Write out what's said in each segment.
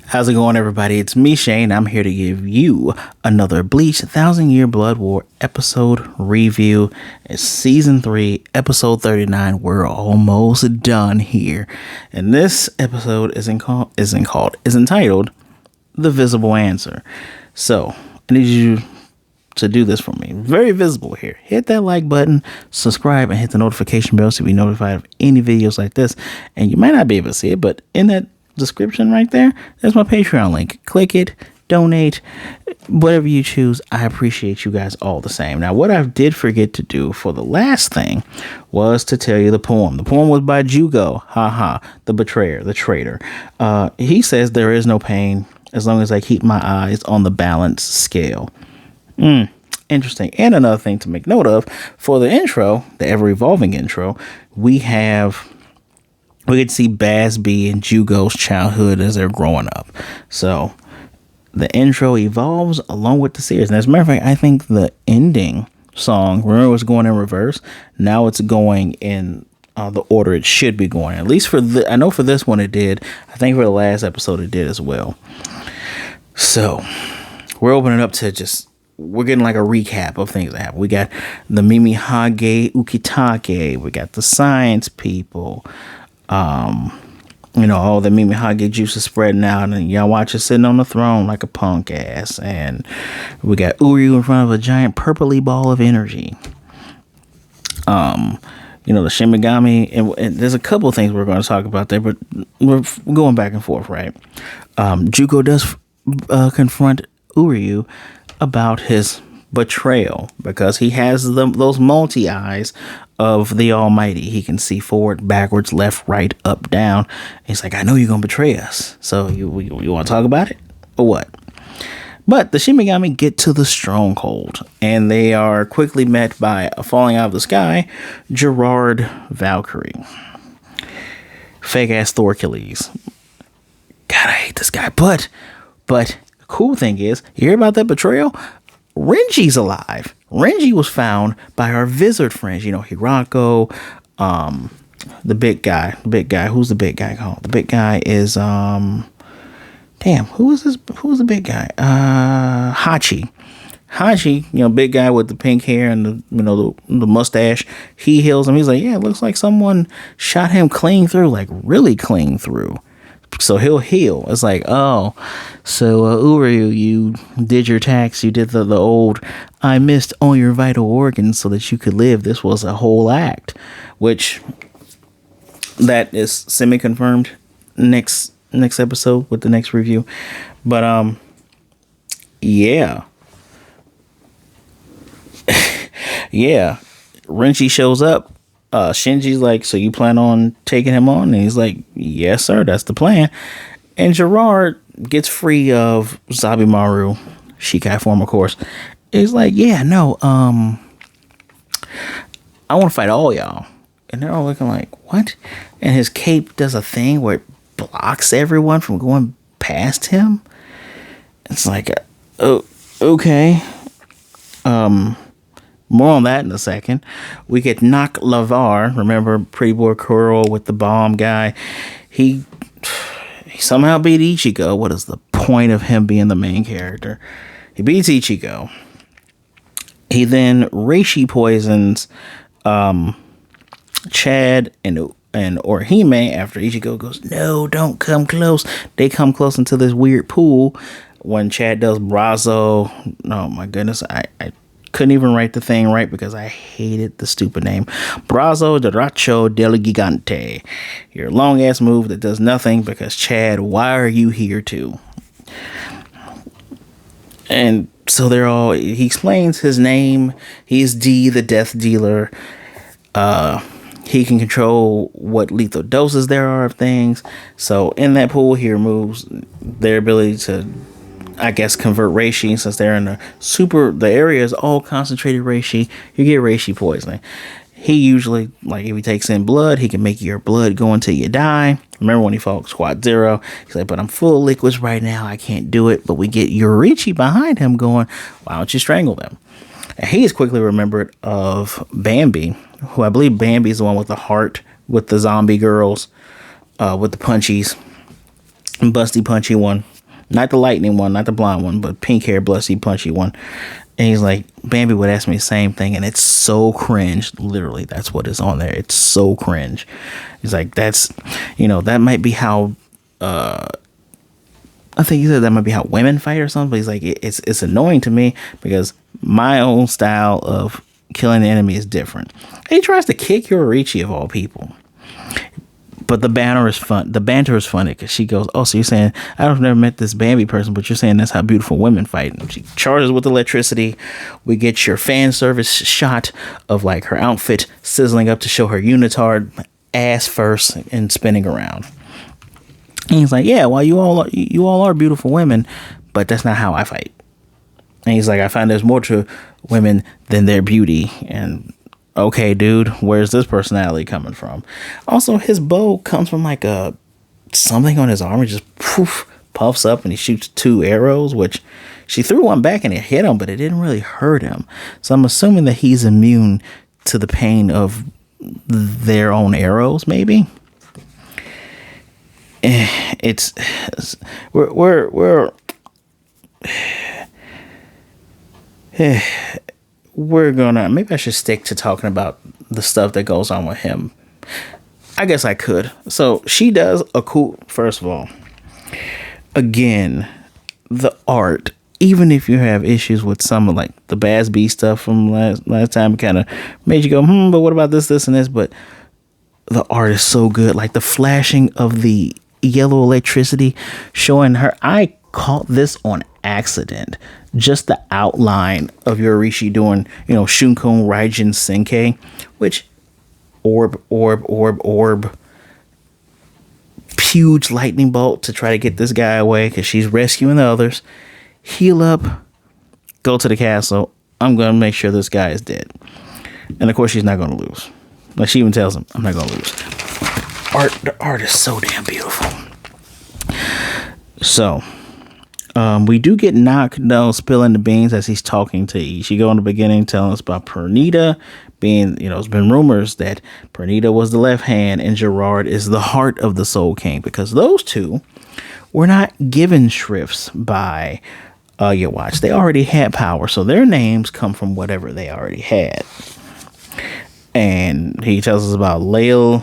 How's it going, everybody? It's me, Shane. I'm here to give you another Bleach 1,000-Year Blood War episode review. It's season 3, episode 39. We're almost done here, and this episode is entitled "The Visible Answer." So I need you to do this for me. Very visible here. Hit that like button, subscribe, and hit the notification bell to be notified of any videos like this. And you might not be able to see it, but in that description right there's my Patreon link. Click it, donate, whatever you choose. I appreciate you guys all the same. Now, what I did forget to do for the last thing was to tell you the poem. The poem was by Jugo, the betrayer, the traitor. He says, "There is no pain as long as I keep my eyes on the balance scale." Interesting. And another thing to make note of, for the intro, the ever-evolving intro, we get to see Baz B and Jugo's childhood as they're growing up. So the intro evolves along with the series. And as a matter of fact, I think the ending song, remember, it was going in reverse. Now it's going in the order it should be going. At least I know for this one it did. I think for the last episode it did as well. So we're opening up to we're getting like a recap of things that happen. We got the Mimi Hage Ukitake. We got the science people. All the Mimi Hage juice is spreading out, and y'all watch it sitting on the throne like a punk ass. And we got Ureu in front of a giant purpley ball of energy. The Shimigami, and there's a couple of things we're going to talk about there, but we're going back and forth, right? Jugo does confront Ureu about his betrayal, because he has those multi-eyes of the Almighty. He can see forward, backwards, left, right, up, down. He's like, I know you're gonna betray us, so you want to talk about it or what? But the Shimigami get to the stronghold, and they are quickly met by a falling out of the sky Gerard Valkyrie, fake ass Thorkilles. God, I hate this guy. But the cool thing is, you hear about that betrayal? Renji's alive. Renji was found by our Vizard friends, Kyoraku, the big guy. Who's the big guy called? The big guy is, who was the big guy? Hachi, big guy with the pink hair and the mustache. He heals him. He's like, yeah, it looks like someone shot him clean through, like really clean through. So he'll heal. It's like, oh, so Ureu, you did your tax. You did the old, I missed all your vital organs so that you could live. This was a whole act, which that is semi-confirmed next episode with the next review. But yeah. Yeah. Renji shows up. Shinji's like, so you plan on taking him on? And he's like, yes, sir, that's the plan. And Gerard gets free of Zabimaru, Shikai form, of course. He's like, yeah, no, I want to fight all y'all. And they're all looking like, what? And his cape does a thing where it blocks everyone from going past him. It's like, oh, okay. More on that in a second. We get Nakk Lavar. Remember Pretty Boy Curl with the bomb guy? He somehow beat Ichigo. What is the point of him being the main character? He beats Ichigo. He then Reishi poisons Chad and Orihime after Ichigo goes, no, don't come close. They come close into this weird pool when Chad does Brazo. Oh my goodness, I couldn't even write the thing right because I hated the stupid name. Brazo de Racho del Gigante. Your long ass move that does nothing because, Chad, why are you here too? And so he explains his name. He's D, the death dealer. He can control what lethal doses there are of things. So in that pool, he removes their ability to, I guess, convert reishi, since they're in the area is all concentrated reishi. You get reishi poisoning. He usually, like, if he takes in blood, he can make your blood go until you die. Remember when he fought Squad Zero? He's like, but I'm full of liquids right now. I can't do it. But we get Yorichi behind him going, why don't you strangle them? And he is quickly remembered of Bambi, who I believe Bambi is the one with the heart, with the zombie girls, with the punchies, busty punchy one. Not the lightning one, not the blonde one, but pink hair, blusty, punchy one. And he's like, Bambi would ask me the same thing, and it's so cringe. Literally, that's what is on there. It's so cringe. He's like, that's, that might be how, I think he said that might be how women fight or something. But he's like, it's annoying to me because my own style of killing the enemy is different. And he tries to kick Yoriichi of all people. But the banter is fun. The banter is funny because she goes, "Oh, so you're saying I've never met this Bambi person, but you're saying that's how beautiful women fight?" And she charges with electricity. We get your fan service shot of like her outfit sizzling up to show her unitard ass first and spinning around. And he's like, "Yeah, well, you all are beautiful women, but that's not how I fight." And he's like, "I find there's more to women than their beauty." And okay, dude, where's this personality coming from? Also, his bow comes from like something on his arm. It just puffs up and he shoots 2 arrows, which she threw one back and it hit him, but it didn't really hurt him. So I'm assuming that he's immune to the pain of their own arrows, maybe. We're gonna, maybe I should stick to talking about the stuff that goes on with him. I guess I could. So she does a cool, first of all, again, the art, even if you have issues with some of like the Baz B stuff from last time, kind of made you go, but what about this, and this? But the art is so good. Like the flashing of the yellow electricity showing her. I caught this on accident. Just the outline of Yoriichi doing, Shunkon Raijin Senkai, which orb, huge lightning bolt to try to get this guy away because she's rescuing the others. Heal up, go to the castle. I'm going to make sure this guy is dead. And of course, she's not going to lose. Like she even tells him, I'm not going to lose. The art is so damn beautiful. So, we do get Nakk though spilling the beans as he's talking to Ichigo in the beginning, telling us about Pernita being, it's been rumors that Pernita was the left hand and Gerard is the heart of the Soul King, because those two were not given shrifts by Yawatch. They already had power, so their names come from whatever they already had. And he tells us about Lalo,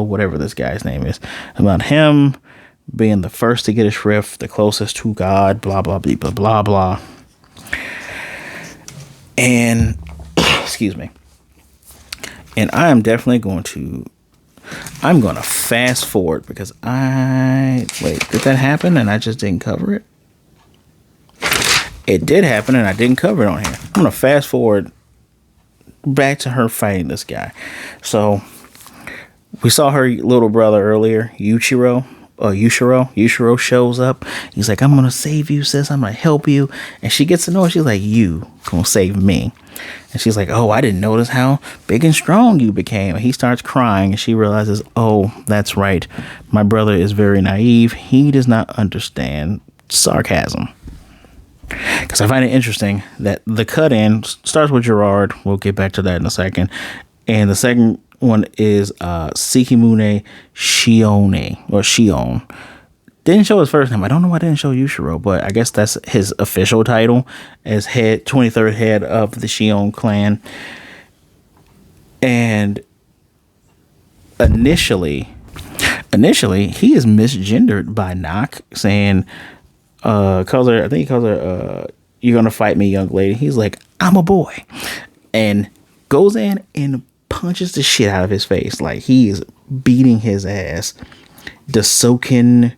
whatever this guy's name is, about him being the first to get a shrift, the closest to God, blah, blah, blah, blah, blah, blah. And, excuse me. And I am definitely going to fast forward because wait, did that happen and I just didn't cover it? It did happen and I didn't cover it on here. I'm going to fast forward back to her fighting this guy. So, we saw her little brother earlier, Yushiro shows up. He's like, I'm gonna save you, sis. I'm gonna help you. And she gets to know it. She's like, you gonna save me? And she's like, oh, I didn't notice how big and strong you became. And he starts crying and she realizes, oh, that's right, my brother is very naive. He does not understand sarcasm. Because I find it interesting that the cut-in starts with Gerard. We'll get back to that in a second. And the second one is Sekimune Shion. Didn't show his first name. I don't know why I didn't show Yushiro, but I guess that's his official title as 23rd head of the Shion clan. And initially he is misgendered by Nakk, saying, I think he calls her, you're gonna fight me, young lady. He's like, I'm a boy. And goes in and punches the shit out of his face. Like he is beating his ass. The Soken.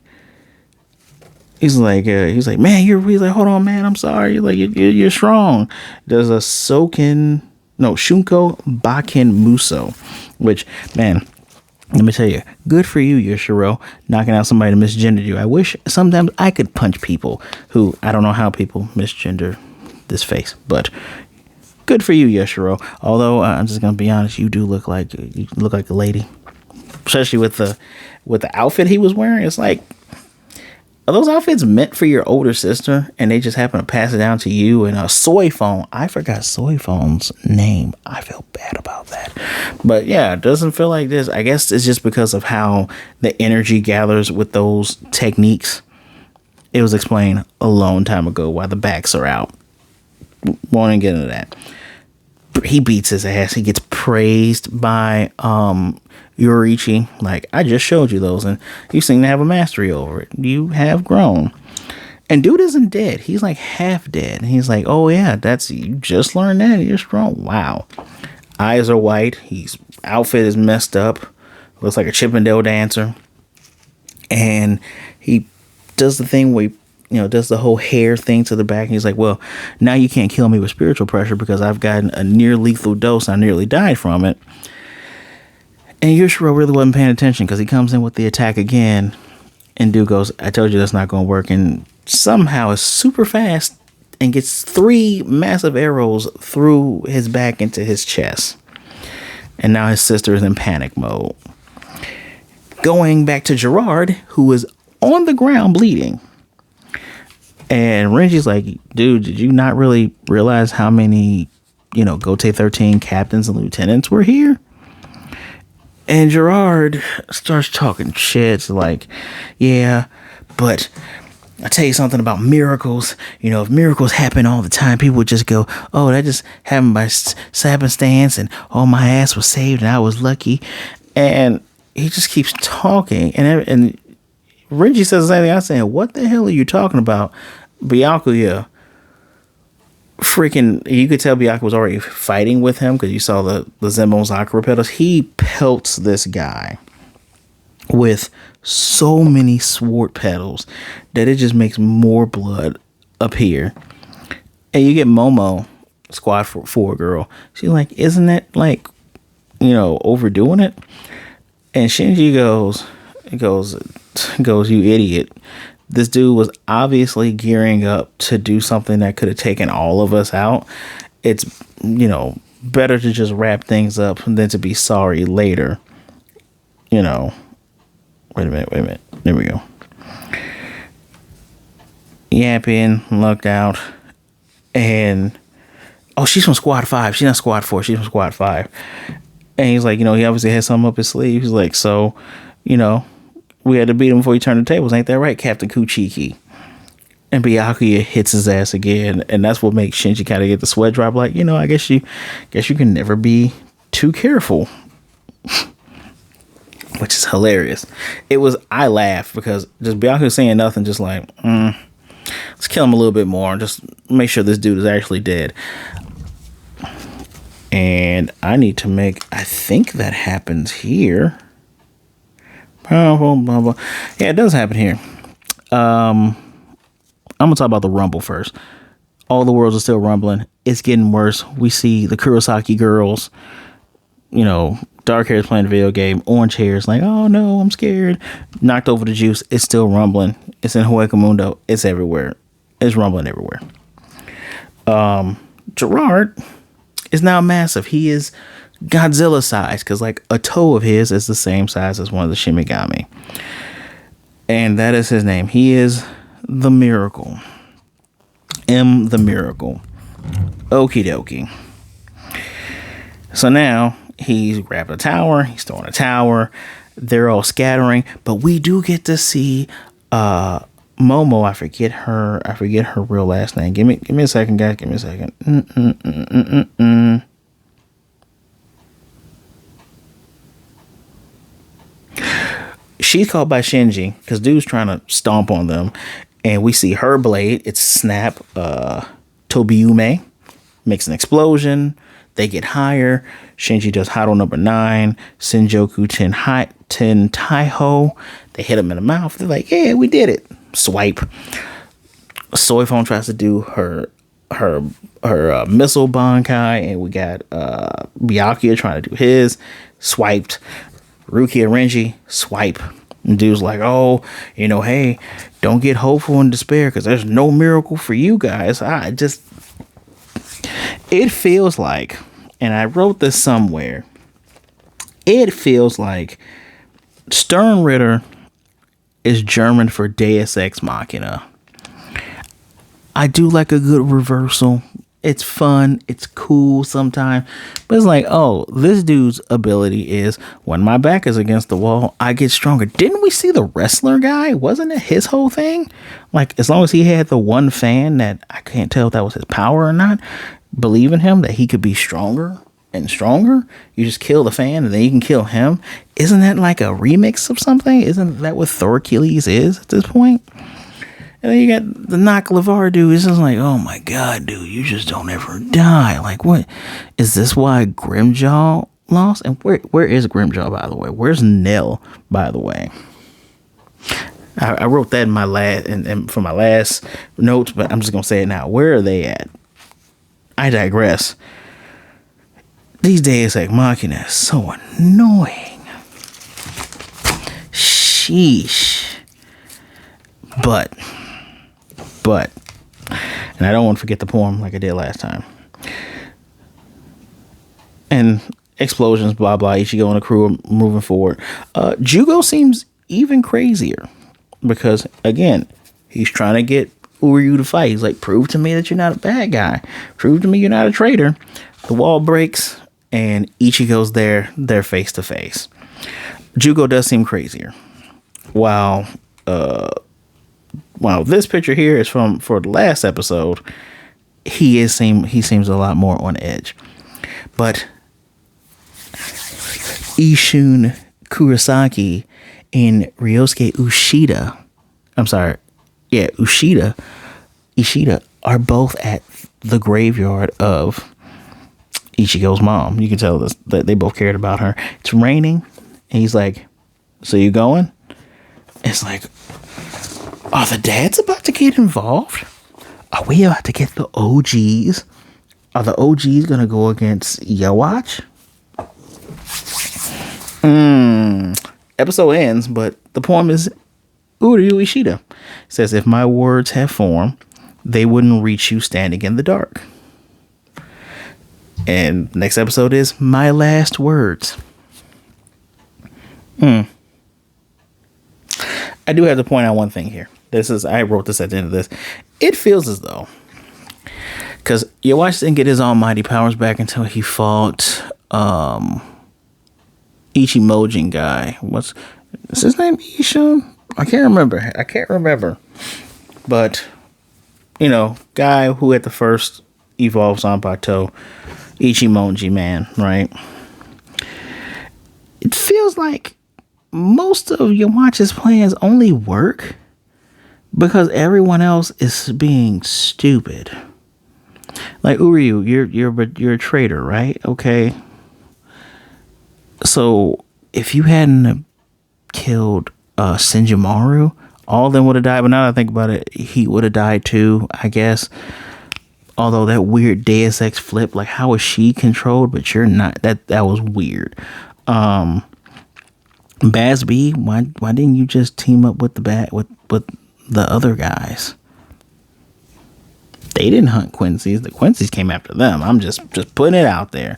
He's like, man, he's like, hold on, man, I'm sorry. You're strong. There's a Shunko Baken Muso, which, man, let me tell you, good for you, Yushiro, knocking out somebody that misgendered you. I wish sometimes I could punch people who, I don't know how people misgender this face, but good for you, Yushiro. Although I'm just gonna be honest, you do look like a lady, especially with the outfit he was wearing. It's like are those outfits meant for your older sister and they just happen to pass it down to you? And a soy phone, I forgot soy phone's name. I feel bad about that. But yeah, it doesn't feel like this. I guess it's just because of how the energy gathers with those techniques. It was explained a long time ago why the backs are out. Won't even get into that. He beats his ass. He gets praised by Yorichi. Like, I just showed you those and you seem to have a mastery over it. You have grown. And dude isn't dead. He's like half dead. And he's like, oh yeah, you just learned that. You're strong. Wow. Eyes are white. His outfit is messed up. Looks like a Chippendale dancer. And he does the thing where he does the whole hair thing to the back. And he's like, well, now you can't kill me with spiritual pressure because I've gotten a near lethal dose. I nearly died from it. And Yushiro really wasn't paying attention because he comes in with the attack again. And dude goes, I told you that's not going to work. And somehow is super fast and gets 3 massive arrows through his back into his chest. And now his sister is in panic mode. Going back to Gerard, who is on the ground bleeding. And Renji's like, dude, did you not really realize how many, Gote 13 captains and lieutenants were here? And Gerard starts talking shit. Like, yeah, but I'll tell you something about miracles. If miracles happen all the time, people would just go, oh, that just happened by happenstance. And, oh, my ass was saved and I was lucky. And he just keeps talking. And Renji says the same thing. I'm saying, what the hell are you talking about? Byakuya, freaking, you could tell Byakuya was already fighting with him because you saw the Zenbone Sakura petals. He pelts this guy with so many sword petals that it just makes more blood appear. And you get Momo, Squad 4 girl. She's like, isn't it like, overdoing it? And Shinji goes, you idiot. This dude was obviously gearing up to do something that could have taken all of us out. It's, better to just wrap things up than to be sorry later. Wait a minute. There we go. Yapping, lucked out. And, oh, she's from Squad 5. She's not Squad 4. She's from Squad 5. And he's like, he obviously has something up his sleeve. He's like, so, we had to beat him before he turned the tables. Ain't that right, Captain Kuchiki? And Byakuya hits his ass again. And that's what makes Shinji kind of get the sweat drop. Like, I guess you can never be too careful. Which is hilarious. I laughed because just Byakuya saying nothing, just like, let's kill him a little bit more. Just make sure this dude is actually dead. And I need to I think that happens here. Yeah, it does happen here. I'm gonna talk about the rumble first. All the worlds are still rumbling. It's getting worse. We see the Kurosaki girls, dark hairs playing the video game, orange hairs, like, oh no, I'm scared. Knocked over the juice. It's still rumbling. It's in Huecamundo. It's everywhere. It's rumbling everywhere. Gerard is now massive. He is Godzilla size because like a toe of his is the same size as one of the Shimigami, and that is his name. He is the Miracle. The Miracle. Okie dokie. So now he's grabbed a tower. He's throwing a tower. They're all scattering, but we do get to see Momo. I forget her real last name. Give me a second, guys. Give me a second. She's caught by Shinji because dude's trying to stomp on them, and we see her blade. It's snap. Tobiume makes an explosion. They get higher. Shinji does Hado number 9. Senjoku Ten Taiho. They hit him in the mouth. They're like, yeah, we did it. Swipe. Soy Phone tries to do her missile bankai, and we got Byakuya trying to do his. Swiped. Rukia and Renji swipe. And dude's like, oh, hey, don't get hopeful and despair because there's no miracle for you guys. It feels like, and I wrote this somewhere, it feels like Stern Ritter is German for Deus Ex Machina. I do like a good reversal. It's fun. It's cool sometimes. But it's like, oh, this dude's ability is when my back is against the wall, I get stronger. Didn't we see the wrestler guy? Wasn't it his whole thing? Like, as long as he had the one fan that I can't tell if that was his power or not, believe in him that he could be stronger and stronger. You just kill the fan and then you can kill him. Isn't that like a remix of something? Isn't that what Thor Achilles is at this point? And then you got the Nakk LeVar dude. It's just like, oh my god, dude, you just don't ever die. Like, what is this? Why Grimjaw lost? And where is Grimjaw, by the way? Where's Nell, by the way? I wrote that in my last and for my last notes, but I'm just gonna say it now. Where are they at? I digress. These Deus Ex Machina is so annoying. Sheesh. But, and I don't want to forget the poem like I did last time. And explosions, blah, blah, Ichigo and the crew are moving forward. Jugo seems even crazier because, again, he's trying to get Ureu to fight. He's like, prove to me that you're not a bad guy. Prove to me you're not a traitor. The wall breaks and Ichigo's there. They're face to face. Jugo does seem crazier. While this picture here is for the last episode, he seems a lot more on edge. But Ishun Kurosaki and Ryosuke Ishida are both at the graveyard of Ichigo's mom. You can tell this, that they both cared about her. It's raining, and he's like, "So you going?" It's like, are the dads about to get involved? Are we about to get the OGs? Are the OGs gonna go against Yowatch? Episode ends, but the poem is Ureu Ishida. It says, if my words have form, they wouldn't reach you standing in the dark. And next episode is my last words. I do have to point out one thing here. I wrote this at the end of this. It feels as though, because Yowatch didn't get his almighty powers back until he fought Ichimojin guy. What's his name? Ishun? I can't remember. But, guy who at the first evolves on Bateau, Ichimoji man, right? It feels like most of Yowatch's plans only work because everyone else is being stupid. Like Ureu, you're a traitor, right? Okay. So if you hadn't killed Senjumaru, all of them would have died. But now that I think about it, he would have died too, I guess. Although that weird Deus Ex flip, like how is she controlled, but you're not? That was weird. Bazby, why didn't you just team up with the other guys? They didn't hunt Quincy's. The Quincy's came after them. I'm just putting it out there.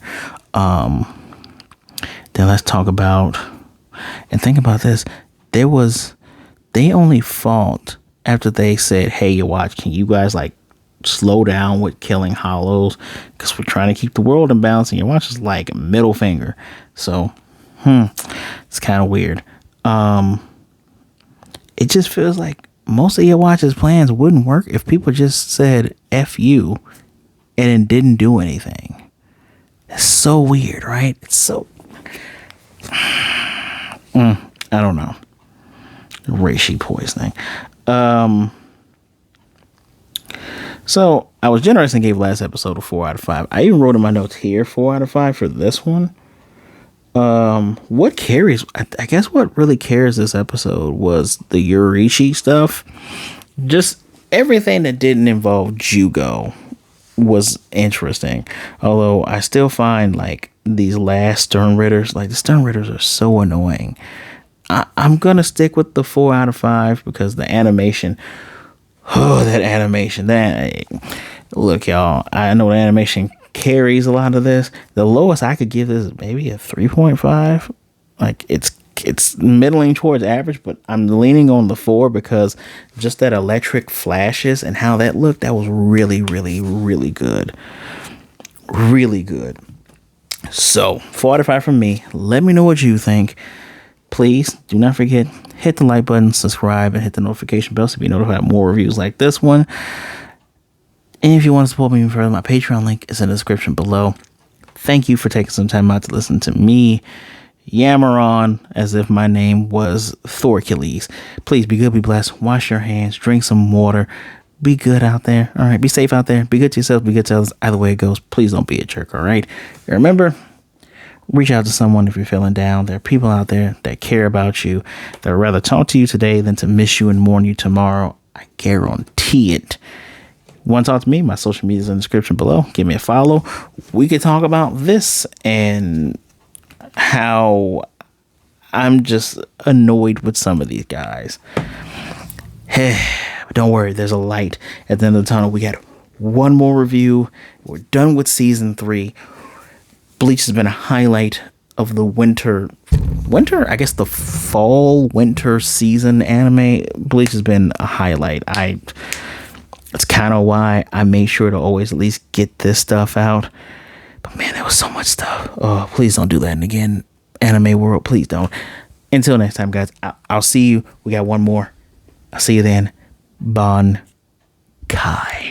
Then let's talk about and think about this. They only fought after they said, "Hey, Yowatch, can you guys like slow down with killing hollows because we're trying to keep the world in balance." And Yowatch is like middle finger. So, it's kind of weird. It just feels like most of Yowatch's plans wouldn't work if people just said "F you" and then didn't do anything. It's so weird, right? It's so. I don't know. Reishi poisoning. So I was generous and gave last episode a 4 out of 5. I even wrote in my notes here 4 out of 5 for this one. What carries? I guess what really carries this episode was the Yurishi stuff. Just everything that didn't involve Jugo was interesting. Although I still find like these last Stern Ritters, like the Stern Ritters are so annoying. I'm gonna stick with the 4 out of 5 because the animation. Oh, that animation! Look, y'all. I know the animation carries a lot of this. The lowest I could give this is maybe a 3.5. Like it's it's middling towards average, but I'm leaning on the 4 because just that electric flashes and how that looked, that was really, really, really good. Really good. So 4 out of 5 from me. Let me know what you think. Please do not forget, hit the like button, subscribe, and hit the notification bell to be notified of more reviews like this one. And if you want to support me even further, my Patreon link is in the description below. Thank you for taking some time out to listen to me yammer on as if my name was Thorkilles. Please be good, be blessed, wash your hands, drink some water, be good out there. All right, be safe out there, be good to yourself, be good to others. Either way it goes, please don't be a jerk. All right, and remember, reach out to someone if you're feeling down. There are people out there that care about you, that would rather talk to you today than to miss you and mourn you tomorrow. I guarantee it. Want to talk to me? My social media is in the description below. Give me a follow. We could talk about this and how I'm just annoyed with some of these guys. But don't worry, there's a light at the end of the tunnel. We got one more review. We're done with season 3. Bleach has been a highlight of the I guess the fall winter season anime. Bleach has been a highlight. That's kind of why I made sure to always at least get this stuff out. But man, there was so much stuff. Oh, please don't do that again, anime world. Please don't. Until next time, guys. I'll see you. We got one more. I'll see you then. Bon Kai.